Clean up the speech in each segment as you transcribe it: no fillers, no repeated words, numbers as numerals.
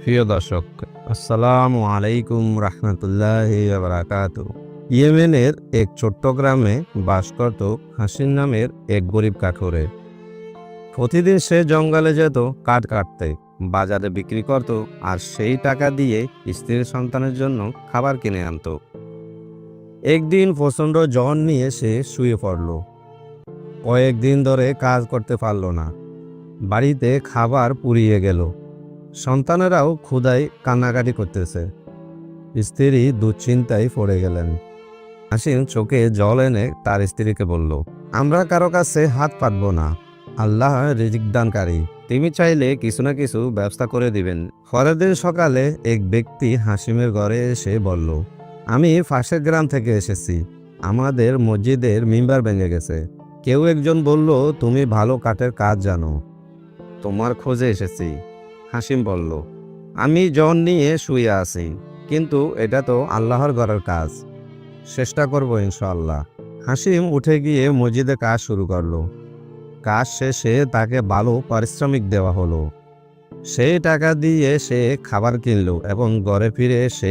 প্রিয় দর্শক, আসসালামু আলাইকুম রহমতুল্লাহি ওয়া বারাকাতুহু। ইয়েমেনের এক ছোট্ট গ্রামে বাস করত হাসিন নামের এক গরিব কাঠুরে। প্রতিদিন সে জঙ্গলে যেত কাঠ কাটতে, বাজারে বিক্রি করত, আর সেই টাকা দিয়ে স্ত্রীর সন্তানের জন্য খাবার কিনে আনতো। একদিন প্রচণ্ড জ্বর নিয়ে সে শুয়ে পড়ল। কয়েকদিন ধরে কাজ করতে পারল না। বাড়িতে খাবার পুড়িয়ে গেল। সন্তানেরাও ক্ষুধায় কান্নাকাটি করতেছে। স্ত্রী দুশ্চিন্তায় পড়ে গেলেন। হাসিন চোখে জল এনে তার স্ত্রীকে বলল, আমরা কারো কাছে হাত পাতব না। আল্লাহ রিজিক দানকারী, তুমি চাইলে কিছু না কিছু ব্যবস্থা করে দিবেন। পরের দিন সকালে এক ব্যক্তি হাসিমের ঘরে এসে বলল, আমি পাশের গ্রাম থেকে এসেছি, আমাদের মসজিদের মিম্বার ভেঙে গেছে। কেউ একজন বলল তুমি ভালো কাঠের কাজ জানো, তোমার খোঁজে এসেছি। হাসিম বলল, আমি জন নিয়ে শুয়ে আছি, কিন্তু এটা তো আল্লাহর ঘরের কাজ, চেষ্টা করব ইনশাআল্লাহ। হাসিম উঠে গিয়ে মসজিদে কাজ শুরু করলো। কাজ শেষে তাকে ভালো পারিশ্রমিক দেওয়া হলো। সেই টাকা দিয়ে সে খাবার কিনলো এবং ঘরে ফিরে এসে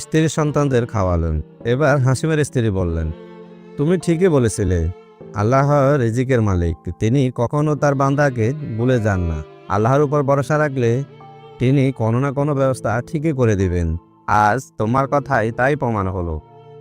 স্ত্রী সন্তানদের খাওয়ালেন। এবার হাসিমের স্ত্রী বললেন, তুমি ঠিকই বলেছিলে, আল্লাহ রিজিকের মালিক, তিনি কখনো তার বান্দাকে ভুলে যান না। আল্লাহর উপর ভরসা রাখলে তিনি কোনো না কোনো ব্যবস্থা ঠিকই করে দিবেন। আজ তোমার কথাই তাই প্রমাণ হলো।